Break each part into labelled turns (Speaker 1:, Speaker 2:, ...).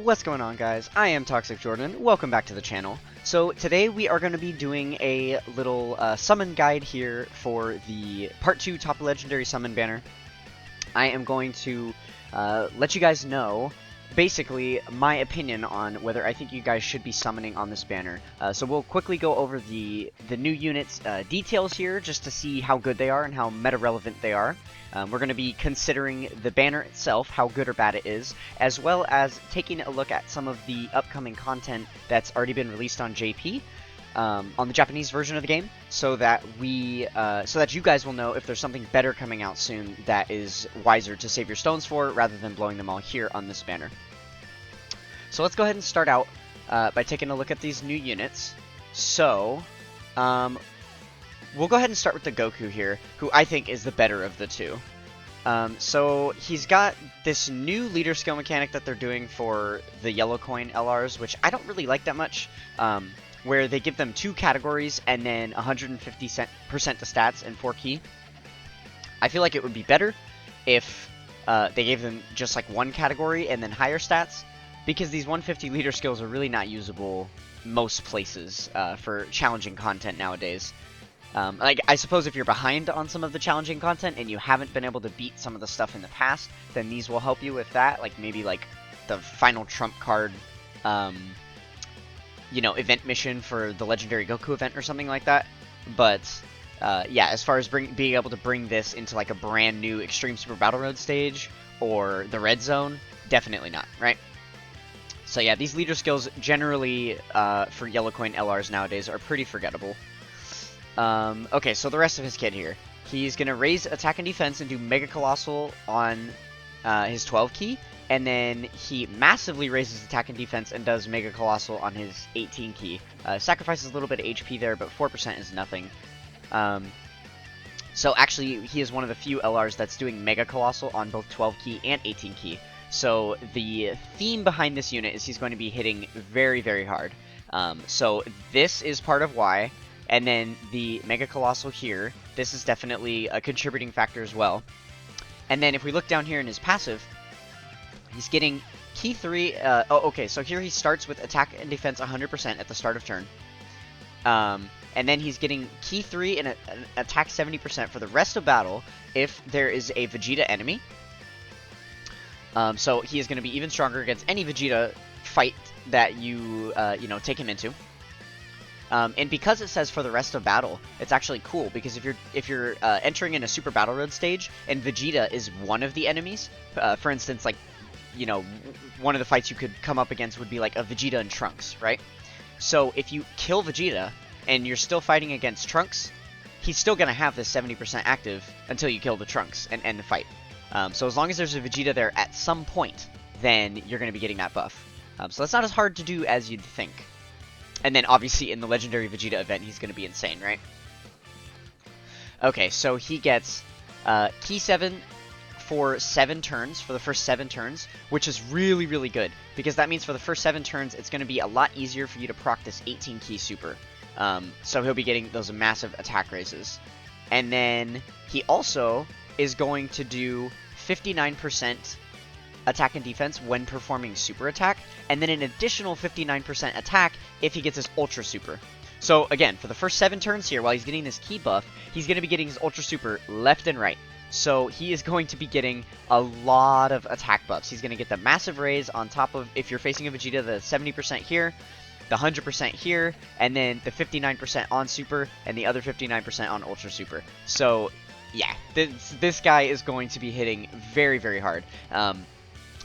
Speaker 1: What's going on, guys? I am Toxic Jordan. Welcome back to the channel. So today we are going to be doing a little summon guide here for the Part 2 Top Legendary Summon banner. I am going to let you guys know basically my opinion on whether I think you guys should be summoning on this banner. So we'll quickly go over the new units details here just to see how good they are and how meta relevant they are. We're going to be considering the banner itself, how good or bad it is, as well as taking a look at some of the upcoming content that's already been released on JP, on the Japanese version of the game, so that you guys will know if there's something better coming out soon that is wiser to save your stones for, rather than blowing them all here on this banner. So let's go ahead and start out by taking a look at these new units. So, we'll go ahead and start with the Goku here, who I think is the better of the two. So he's got this new leader skill mechanic that they're doing for the yellow coin LRs, which I don't really like that much, where they give them 2 categories and then 150% to stats and 4 key. I feel like it would be better if they gave them just like 1 category and then higher stats, because these 150 leader skills are really not usable most places for challenging content nowadays. Like, I suppose if you're behind on some of the challenging content and you haven't been able to beat some of the stuff in the past, then these will help you with that, like maybe like the final trump card, you know, event mission for the Legendary Goku event or something like that. But, yeah, as far as being able to bring this into like a brand new Extreme Super Battle Road stage or the Red Zone, definitely not, right? So yeah, these leader skills generally for yellow coin LRs nowadays are pretty forgettable. Okay, so the rest of his kit here. He's going to raise attack and defense and do Mega Colossal on his 12 key, and then he massively raises attack and defense and does Mega Colossal on his 18 key. Sacrifices a little bit of HP there, but 4% is nothing. So actually, he is one of the few LRs that's doing Mega Colossal on both 12 key and 18 key. So the theme behind this unit is he's going to be hitting very, very hard. So this is part of why. And then the Mega Colossal here, this is definitely a contributing factor as well. And then if we look down here in his passive, he's getting Key 3. Okay, so here he starts with attack and defense 100% at the start of turn. And then he's getting Key 3 and attack 70% for the rest of battle if there is a Vegeta enemy. So he is going to be even stronger against any Vegeta fight that you take him into. And because it says for the rest of battle, it's actually cool, because if you're entering in a Super Battle Road stage and Vegeta is one of the enemies, for instance, like, you know, one of the fights you could come up against would be like a Vegeta and Trunks, right? So if you kill Vegeta and you're still fighting against Trunks, he's still going to have this 70% active until you kill the Trunks and end the fight. So as long as there's a Vegeta there at some point, then you're going to be getting that buff. So that's not as hard to do as you'd think. And then, obviously, in the Legendary Vegeta event, he's going to be insane, right? Okay, so he gets Key 7 for 7 turns, for the first 7 turns, which is really, really good, because that means for the first 7 turns, it's going to be a lot easier for you to proc this 18 Key Super. So he'll be getting those massive attack raises. And then he also is going to do 59% attack and defense when performing super attack, and then an additional 59% attack if he gets his ultra super. So again, for the first 7 turns here, while he's getting this key buff, he's going to be getting his ultra super left and right. So he is going to be getting a lot of attack buffs. He's going to get the massive raise on top of, if you're facing a Vegeta, the 70% here, the 100% here, and then the 59% on super, and the other 59% on ultra super. So yeah, this guy is going to be hitting very, very hard.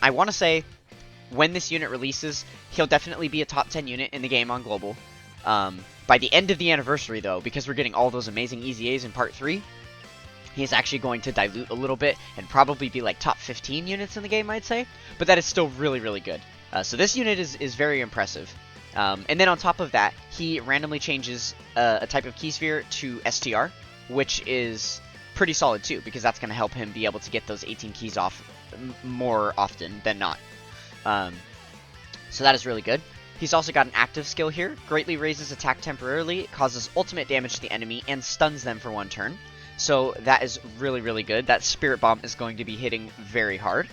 Speaker 1: I want to say, when this unit releases, he'll definitely be a top 10 unit in the game on Global. By the end of the anniversary, though, because we're getting all those amazing EZAs in Part 3, he's actually going to dilute a little bit and probably be like top 15 units in the game, I'd say. But that is still really, really good. So this unit is very impressive. And then on top of that, he randomly changes a type of Key Sphere to STR, which is pretty solid too, because that's going to help him be able to get those 18 keys off more often than not. So that is really good. He's also got an active skill here. Greatly raises attack temporarily, causes ultimate damage to the enemy, and stuns them for 1 turn. So that is really, really good. That Spirit Bomb is going to be hitting very hard.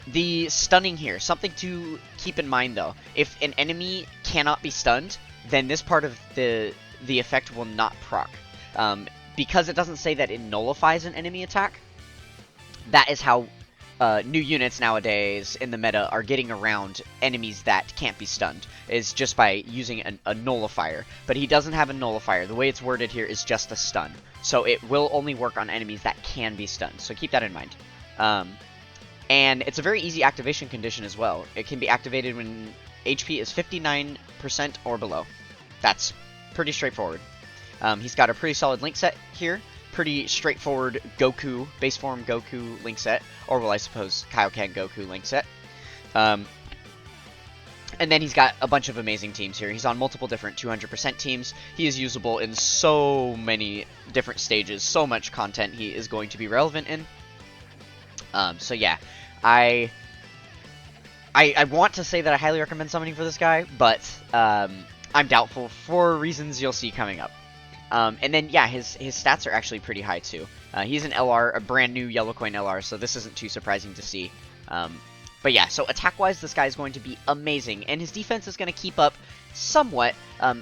Speaker 1: The stunning here, something to keep in mind though. If an enemy cannot be stunned, then this part of the effect will not proc. Because it doesn't say that it nullifies an enemy attack, that is how new units nowadays in the meta are getting around enemies that can't be stunned, is just by using a nullifier. But he doesn't have a nullifier. The way it's worded here is just a stun. So it will only work on enemies that can be stunned. So keep that in mind. And it's a very easy activation condition as well. It can be activated when HP is 59% or below. That's pretty straightforward. He's got a pretty solid link set here. Pretty straightforward Goku, base form Goku link set. Or, well, I suppose Kaioken Goku link set. And then he's got a bunch of amazing teams here. He's on multiple different 200% teams. He is usable in so many different stages. So much content he is going to be relevant in. So yeah, I want to say that I highly recommend summoning for this guy, but I'm doubtful for reasons you'll see coming up. And then yeah, his stats are actually pretty high too. He's an LR, a brand new yellow coin LR, so this isn't too surprising to see. But yeah, so attack-wise, this guy is going to be amazing, and his defense is going to keep up somewhat,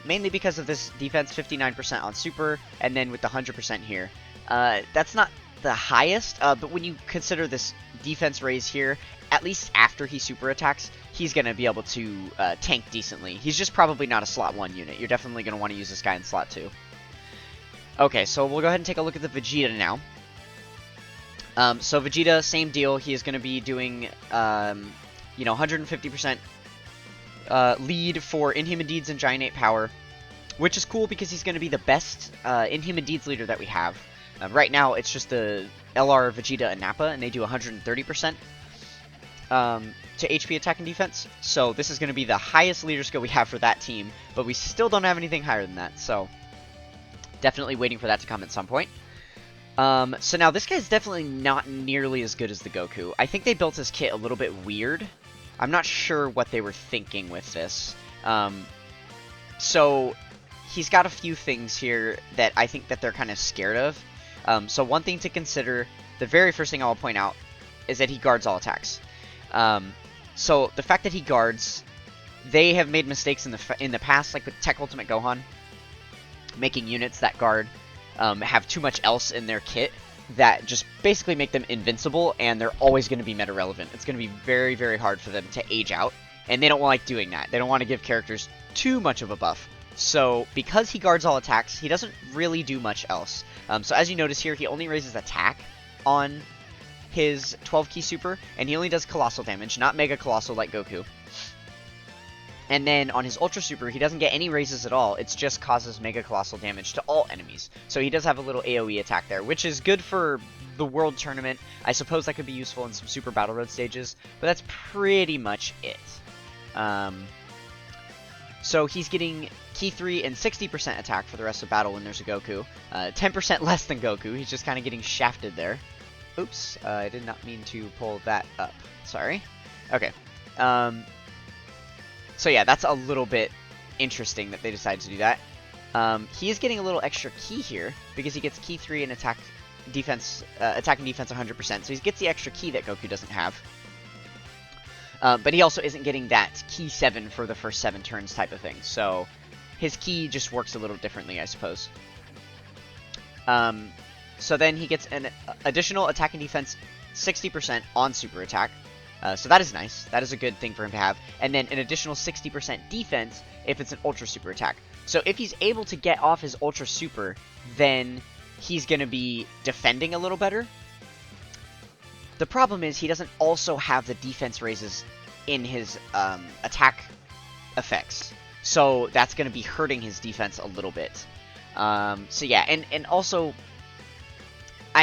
Speaker 1: mainly because of this defense 59% on super, and then with the 100% here. That's not the highest, but when you consider this defense raise here, at least after he super attacks, he's going to be able to tank decently. He's just probably not a slot 1 unit. You're definitely going to want to use this guy in slot 2. Okay, so we'll go ahead and take a look at the Vegeta now. So Vegeta, same deal. He is going to be doing, 150% lead for Inhuman Deeds and Giant Ape Power, which is cool because he's going to be the best Inhuman Deeds leader that we have. Right now, it's just the LR, Vegeta, and Nappa, and they do 130% to HP attack and defense. So this is going to be the highest leader skill we have for that team, but we still don't have anything higher than that. So definitely waiting for that to come at some point. So now this guy's definitely not nearly as good as the Goku. I think they built his kit a little bit weird. I'm not sure what they were thinking with this. So he's got a few things here that I think that they're kind of scared of. So one thing to consider, the very first thing I'll point out, is that he guards all attacks. So the fact that he guards, they have made mistakes in the past, like with Tech Ultimate Gohan, making units that guard have too much else in their kit that just basically make them invincible, and they're always going to be meta relevant. It's going to be very, very hard for them to age out, and they don't like doing that. They don't want to give characters too much of a buff. So because he guards all attacks, he doesn't really do much else. So as you notice here, he only raises attack on his 12 key super, and he only does colossal damage, not mega colossal like Goku. And then on his Ultra Super, he doesn't get any raises at all. It just causes Mega Colossal damage to all enemies. So he does have a little AoE attack there, which is good for the World Tournament. I suppose that could be useful in some Super Battle Road stages, but that's pretty much it. So he's getting Key 3 and 60% attack for the rest of battle when there's a Goku. 10% less than Goku. He's just kind of getting shafted there. Oops, I did not mean to pull that up. Sorry. Okay. So yeah, that's a little bit interesting that they decided to do that. He is getting a little extra key here because he gets Key 3 and attack and defense 100%. So he gets the extra key that Goku doesn't have. But he also isn't getting that Key 7 for the first 7 turns type of thing. So his key just works a little differently, I suppose. So then he gets an additional attack and defense 60% on super attack. So that is nice. That is a good thing for him to have. And then an additional 60% defense if it's an Ultra Super attack. So if he's able to get off his Ultra Super, then he's going to be defending a little better. The problem is he doesn't also have the defense raises in his attack effects. So that's going to be hurting his defense a little bit. So yeah, and also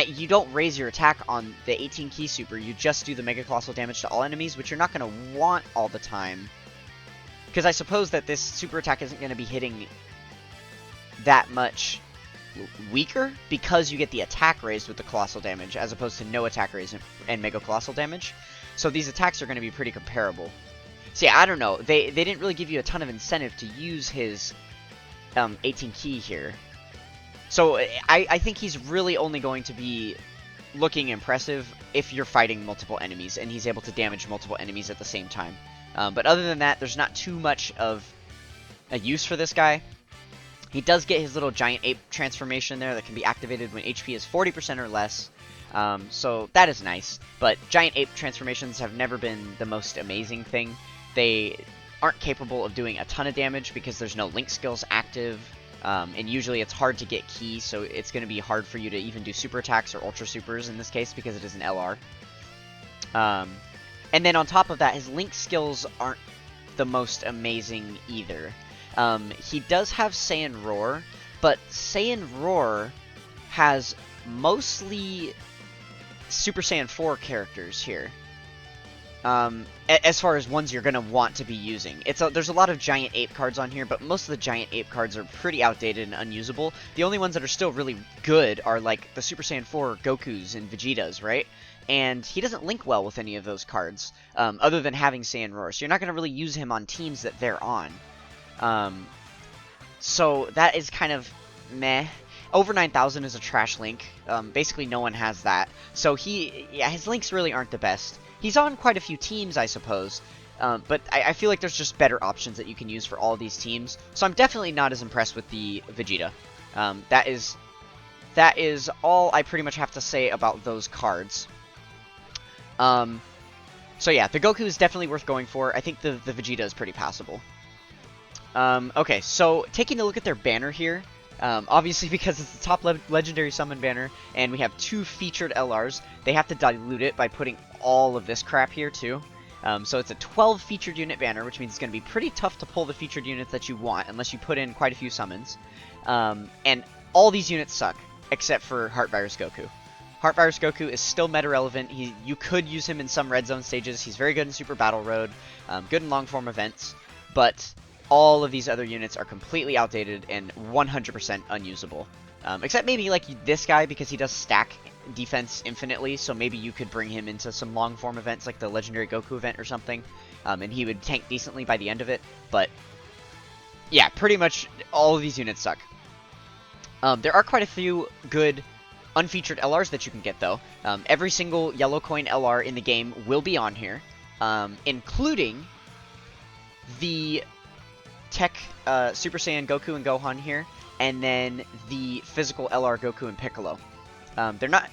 Speaker 1: you don't raise your attack on the 18 key super, you just do the Mega Colossal damage to all enemies, which you're not going to want all the time. Because I suppose that this super attack isn't going to be hitting that much weaker, because you get the attack raised with the Colossal damage, as opposed to no attack raise and Mega Colossal damage. So these attacks are going to be pretty comparable. So yeah, I don't know, they didn't really give you a ton of incentive to use his 18 key here. So I think he's really only going to be looking impressive if you're fighting multiple enemies, and he's able to damage multiple enemies at the same time. But other than that, there's not too much of a use for this guy. He does get his little giant ape transformation there that can be activated when HP is 40% or less. So that is nice, but giant ape transformations have never been the most amazing thing. They aren't capable of doing a ton of damage because there's no link skills active, and usually it's hard to get ki, so it's going to be hard for you to even do super attacks or ultra supers in this case because it is an LR. And then on top of that, his link skills aren't the most amazing either. He does have Saiyan Roar, but Saiyan Roar has mostly Super Saiyan 4 characters here. As far as ones you're going to want to be using. There's a lot of Giant Ape cards on here, but most of the Giant Ape cards are pretty outdated and unusable. The only ones that are still really good are like the Super Saiyan 4 Gokus and Vegetas, right? And he doesn't link well with any of those cards, other than having Saiyan Roar. So you're not going to really use him on teams that they're on. So that is kind of meh. Over 9,000 is a trash link. Basically no one has that. So his links really aren't the best. He's on quite a few teams, I suppose, but I feel like there's just better options that you can use for all these teams. So I'm definitely not as impressed with the Vegeta. That is all I pretty much have to say about those cards. So yeah, the Goku is definitely worth going for. I think the Vegeta is pretty passable. Okay, so taking a look at their banner here, obviously because it's the top legendary summon banner, and we have 2 featured LRs, they have to dilute it by putting all of this crap here too. So it's a 12 featured unit banner, which means it's going to be pretty tough to pull the featured units that you want, unless you put in quite a few summons. And all these units suck, except for Heart Virus Goku. Heart Virus Goku is still meta relevant. You could use him in some red zone stages. He's very good in Super Battle Road, good in long form events, but all of these other units are completely outdated and 100% unusable. Except maybe like this guy, because he does stack defense infinitely, so maybe you could bring him into some long form events like the Legendary Goku event or something, and he would tank decently by the end of it. But yeah, pretty much all of these units suck. There are quite a few good unfeatured LRs that you can get though. Every single yellow coin LR in the game will be on here, including the Tech Super Saiyan Goku and Gohan here, and then the physical LR Goku and Piccolo. They're not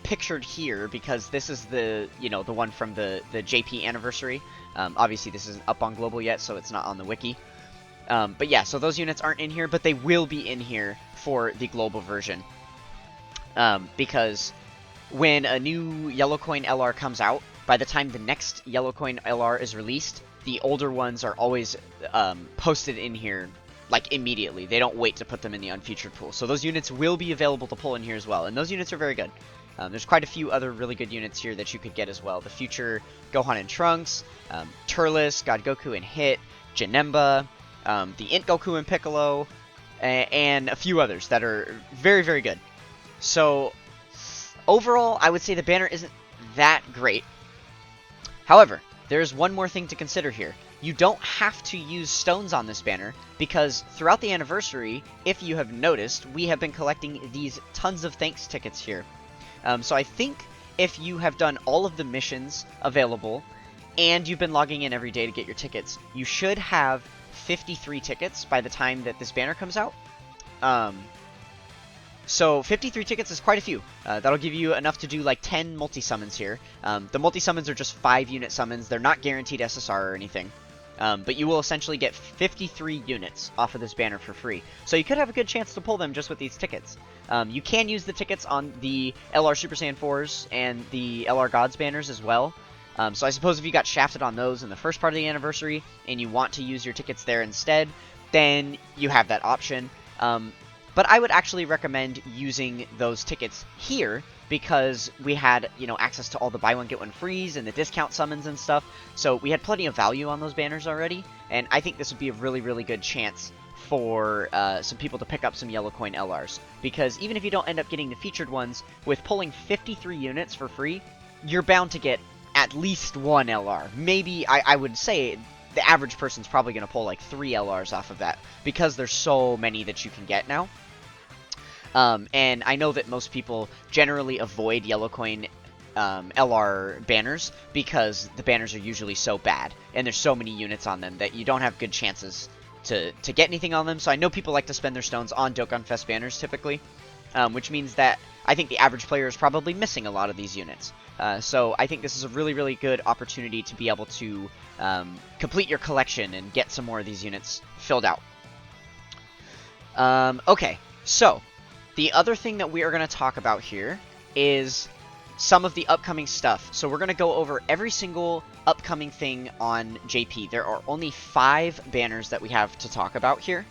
Speaker 1: pictured here because this is the one from the JP anniversary. Obviously this isn't up on global yet, so it's not on the wiki. But yeah, so those units aren't in here, but they will be in here for the global version. Because when a new yellow coin LR comes out, by the time the next yellow coin LR is released, the older ones are always posted in here, like, immediately. They don't wait to put them in the unfeatured pool. So those units will be available to pull in here as well, and those units are very good. There's quite a few other really good units here that you could get as well. The future Gohan and Trunks, Turles, God Goku and Hit, Janemba, the Int Goku and Piccolo, and a few others that are very, very good. So, overall, I would say the banner isn't that great. However, there's one more thing to consider here. You don't have to use stones on this banner, because throughout the anniversary, if you have noticed, we have been collecting these tons of thanks tickets here. So I think if you have done all of the missions available, and you've been logging in every day to get your tickets, you should have 53 tickets by the time that this banner comes out. So 53 tickets is quite a few. That'll give you enough to do like 10 multi-summons here. The multi-summons are just 5-unit summons. They're not guaranteed SSR or anything. But you will essentially get 53 units off of this banner for free. So you could have a good chance to pull them just with these tickets. You can use the tickets on the LR Super Saiyan 4s and the LR Gods banners as well. So I suppose if you got shafted on those in the first part of the anniversary and you want to use your tickets there instead, then you have that option. But I would actually recommend using those tickets here because we had, access to all the buy one get one frees and the discount summons and stuff. So we had plenty of value on those banners already, and I think this would be a really, really good chance for some people to pick up some yellow coin LRs. Because even if you don't end up getting the featured ones, with pulling 53 units for free, you're bound to get at least one LR. Maybe, I would say, the average person's probably going to pull like 3 LRs off of that, because there's so many that you can get now. And I know that most people generally avoid yellow coin LR banners because the banners are usually so bad and there's so many units on them that you don't have good chances to get anything on them. So I know people like to spend their stones on Dokkan Fest banners typically, which means that I think the average player is probably missing a lot of these units. So I think this is a really, really good opportunity to be able to complete your collection and get some more of these units filled out. Okay, so the other thing that we are going to talk about here is some of the upcoming stuff. So we're going to go over every single upcoming thing on JP. There are only 5 banners that we have to talk about here.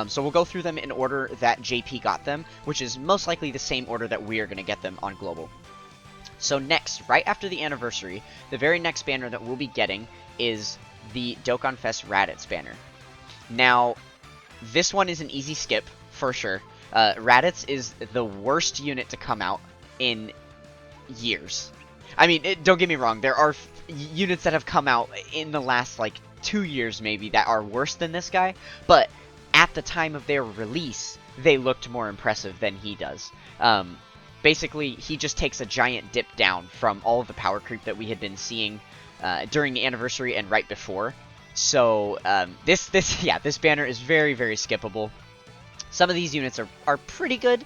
Speaker 1: So we'll go through them in order that JP got them, which is most likely the same order that we are going to get them on Global. So next, right after the anniversary, the very next banner that we'll be getting is the Dokkan Fest Raditz banner. Now, this one is an easy skip, for sure. Raditz is the worst unit to come out in years. I mean, don't get me wrong, there are units that have come out in the last, like, 2 years maybe that are worse than this guy, but at the time of their release, they looked more impressive than he does. Basically, he just takes a giant dip down from all of the power creep that we had been seeing during the anniversary and right before. So, this banner is very, very skippable. Some of these units are pretty good.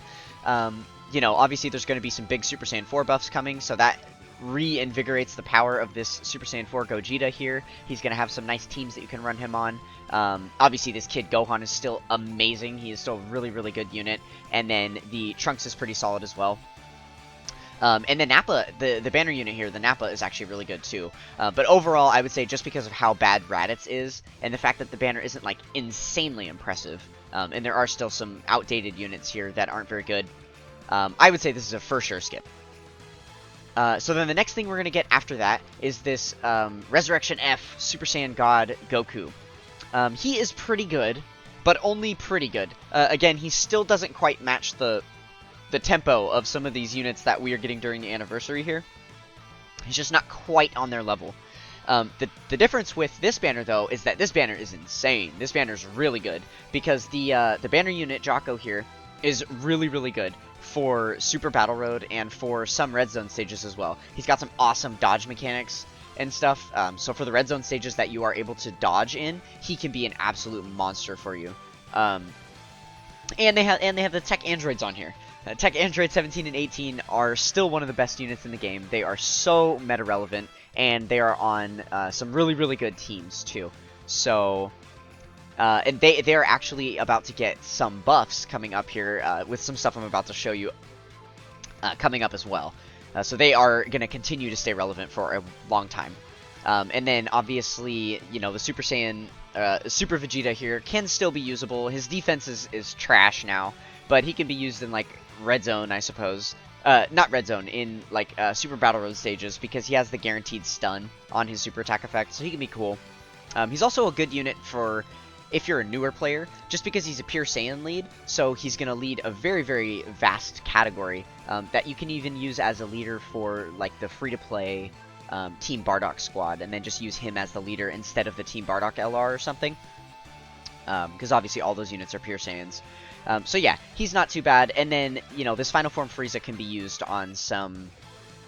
Speaker 1: You know, obviously there's going to be some big Super Saiyan 4 buffs coming, so that reinvigorates the power of this Super Saiyan 4 Gogeta here. He's going to have some nice teams that you can run him on. Obviously this kid Gohan is still amazing. He is still a really, really good unit. And then the Trunks is pretty solid as well. And the Nappa, the banner unit here, the Nappa is actually really good too. But overall, I would say just because of how bad Raditz is, and the fact that the banner isn't like insanely impressive, and there are still some outdated units here that aren't very good, I would say this is a for sure skip. So then the next thing we're going to get after that is this Resurrection F Super Saiyan God Goku. He is pretty good, but only pretty good. Again, he still doesn't quite match the tempo of some of these units that we are getting during the anniversary here. He's just not quite on their level. The difference with this banner, though, is that this banner is insane. This banner is really good, because the banner unit, Jocko, here, is really, really good for Super Battle Road and for some Red Zone stages as well. He's got some awesome dodge mechanics and stuff, so for the Red Zone stages that you are able to dodge in, he can be an absolute monster for you. And they have the Tech Androids on here. Tech Android 17 and 18 are still one of the best units in the game. They are so meta-relevant, and they are on some really, really good teams, too. So, and they are actually about to get some buffs coming up here with some stuff I'm about to show you coming up as well. So they are going to continue to stay relevant for a long time. And then, obviously, you know, the Super Saiyan, Super Vegeta here can still be usable. His defense is trash now, but he can be used in, like, Red Zone, I suppose. Not Red Zone, in, like, Super Battle Road stages, because he has the guaranteed stun on his super attack effect, so he can be cool. He's also a good unit for if you're a newer player, just because he's a pure Saiyan lead, so he's going to lead a very, very vast category that you can even use as a leader for, like, the free-to-play Team Bardock squad, and then just use him as the leader instead of the Team Bardock LR or something. Because obviously all those units are pure Saiyans. So yeah, he's not too bad. And then, you know, this Final Form Frieza can be used on some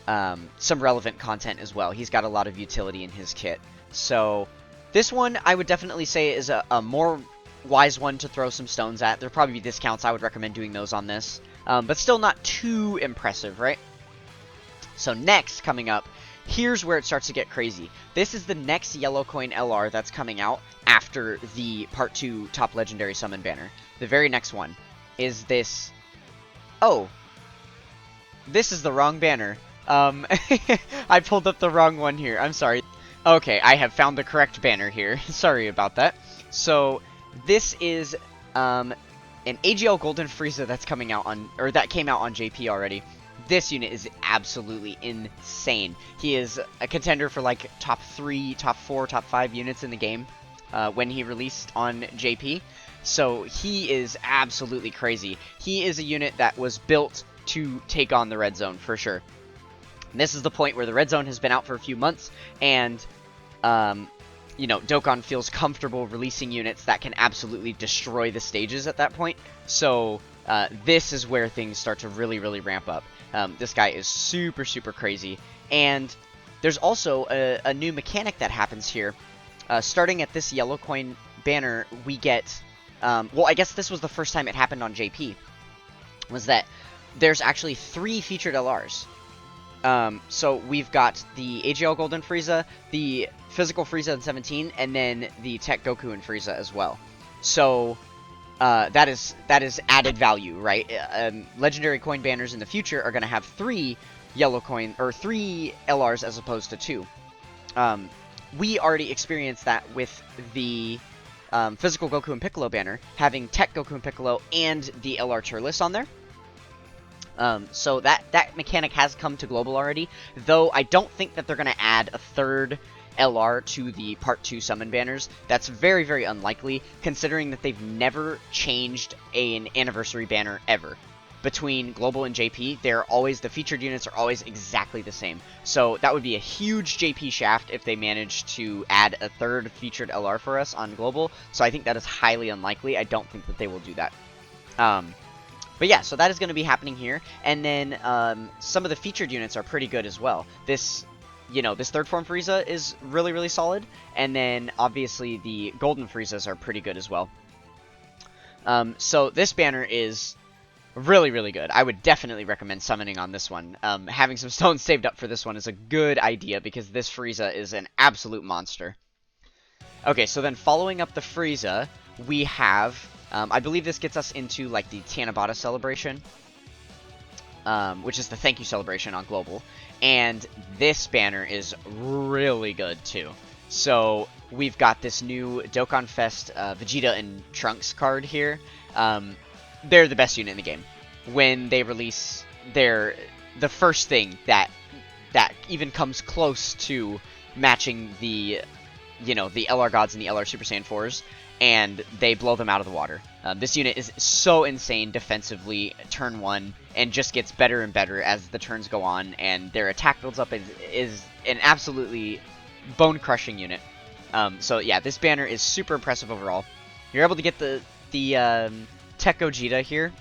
Speaker 1: relevant content as well. He's got a lot of utility in his kit. So this one, I would definitely say is a more wise one to throw some stones at. There'll probably be discounts. I would recommend doing those on this. But still not too impressive, right? So next, coming up, here's where it starts to get crazy. This is the next Yellow Coin LR that's coming out after the Part 2 Top Legendary Summon banner. The very next one is this... Oh. This is the wrong banner. I pulled up the wrong one here. I'm sorry. Okay, I have found the correct banner here. Sorry about that. So, this is an AGL Golden Frieza that's coming out on... Or that came out on JP already. This unit is absolutely insane. He is a contender for, like, top 3, top 4, top 5 units in the game when he released on JP. So he is absolutely crazy. He is a unit that was built to take on the Red Zone, for sure. And this is the point where the Red Zone has been out for a few months, and, you know, Dokkan feels comfortable releasing units that can absolutely destroy the stages at that point. So, this is where things start to really, really ramp up. This guy is super, super crazy. And there's also a new mechanic that happens here. Starting at this yellow coin banner, we get... well, I guess this was the first time it happened on JP. Was that there's actually 3 featured LRs. So we've got the AGL Golden Frieza, the Physical Frieza in 17, and then the Tech Goku and Frieza as well. So that is added value, right? Legendary coin banners in the future are going to have 3 yellow coin or 3 LRs as opposed to 2. We already experienced that with the Physical Goku and Piccolo banner, having Tech Goku and Piccolo and the LR Turles on there. So that mechanic has come to global already, though I don't think that they're going to add a 3rd LR to the Part 2 summon banners. That's very, very unlikely, considering that they've never changed an anniversary banner ever. Between global and JP, the featured units are always exactly the same. So that would be a huge JP shaft if they managed to add a 3rd featured LR for us on global. So I think that is highly unlikely. I don't think that they will do that. But yeah, so that is going to be happening here. And then some of the featured units are pretty good as well. This 3rd form Frieza is really, really solid. And then obviously the golden Friezas are pretty good as well. So this banner is really, really good. I would definitely recommend summoning on this one. Having some stones saved up for this one is a good idea because this Frieza is an absolute monster. Okay, so then following up the Frieza, we have... I believe this gets us into, like, the Tanabata celebration, which is the thank you celebration on global, and this banner is really good, too. So, we've got this new Dokkan Fest Vegeta and Trunks card here. They're the best unit in the game. When they release the first thing that even comes close to matching the LR Gods and the LR Super Saiyan 4s, and they blow them out of the water. This unit is so insane defensively turn 1, and just gets better and better as the turns go on, and their attack builds up is an absolutely bone-crushing unit. So yeah, this banner is super impressive overall. You're able to get the Tech Gogeta here,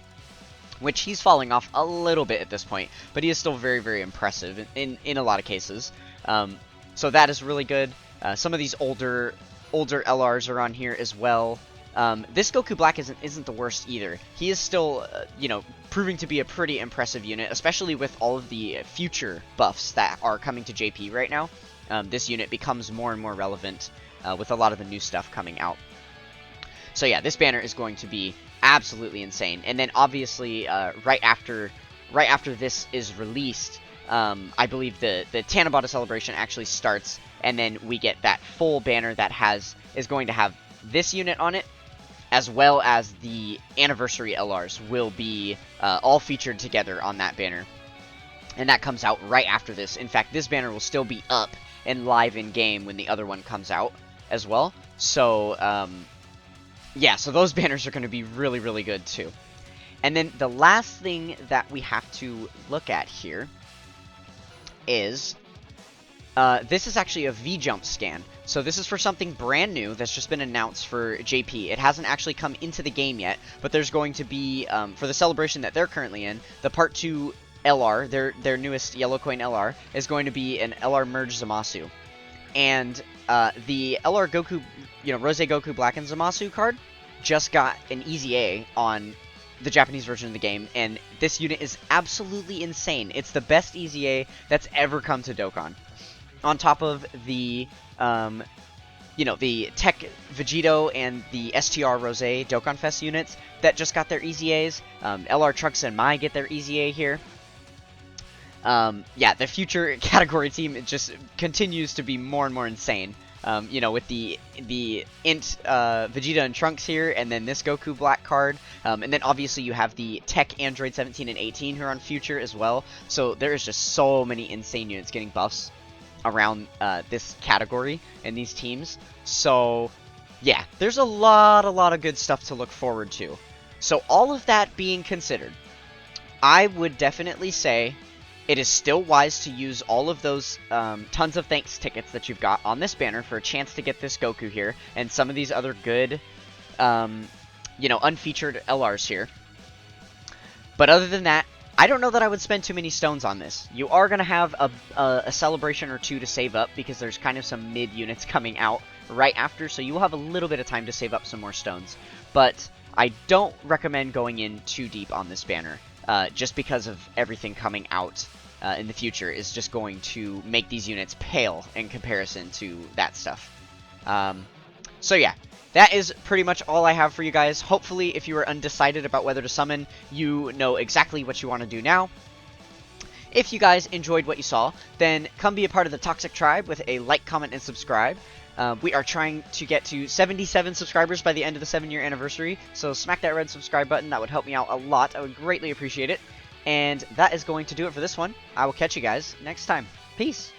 Speaker 1: which he's falling off a little bit at this point, but he is still very, very impressive in a lot of cases. So that is really good. Some of these older LRs are on here as well. This Goku Black isn't the worst either. He is still, proving to be a pretty impressive unit, especially with all of the future buffs that are coming to JP right now. This unit becomes more and more relevant with a lot of the new stuff coming out. So yeah, this banner is going to be absolutely insane. And then obviously, right after this is released, I believe the Tanabata celebration actually starts, and then we get that full banner that is going to have this unit on it, as well as the anniversary LRs will be all featured together on that banner. And that comes out right after this. In fact, this banner will still be up and live in game when the other one comes out as well. So, yeah, so those banners are going to be really, really good too. And then the last thing that we have to look at here is this is actually a V-Jump scan. So this is for something brand new that's just been announced for JP. It hasn't actually come into the game yet, but there's going to be, for the celebration that they're currently in, the Part 2 LR, their newest Yellow Coin LR, is going to be an LR Merge Zamasu. And the LR Goku, Rose Goku Black and Zamasu card just got an Easy A on the Japanese version of the game, and this unit is absolutely insane. It's the best Easy A that's ever come to Dokkan. On top of the, the Tech Vegito and the STR Rose Dokkan Fest units that just got their Easy A's. LR Trunks and Mai get their Easy A here. Yeah, the future category team just continues to be more and more insane. With the Int Vegeta and Trunks here, and then this Goku Black card, and then obviously you have the Tech Android 17 and 18 who are on Future as well. So there is just so many insane units getting buffs around this category and these teams. So yeah, there's a lot of good stuff to look forward to. So all of that being considered, I would definitely say it is still wise to use all of those tons of thanks tickets that you've got on this banner for a chance to get this Goku here and some of these other good, unfeatured LRs here. But other than that, I don't know that I would spend too many stones on this. You are going to have a celebration or two to save up because there's kind of some mid units coming out right after, so you will have a little bit of time to save up some more stones. But I don't recommend going in too deep on this banner, just because of everything coming out in the future is just going to make these units pale in comparison to that stuff. So yeah, that is pretty much all I have for you guys. Hopefully, if you are undecided about whether to summon, you know exactly what you want to do now. If you guys enjoyed what you saw, then come be a part of the Toxic Tribe with a like, comment, and subscribe. We are trying to get to 77 subscribers by the end of the 7-year anniversary, so smack that red subscribe button. That would help me out a lot. I would greatly appreciate it. And that is going to do it for this one. I will catch you guys next time. Peace!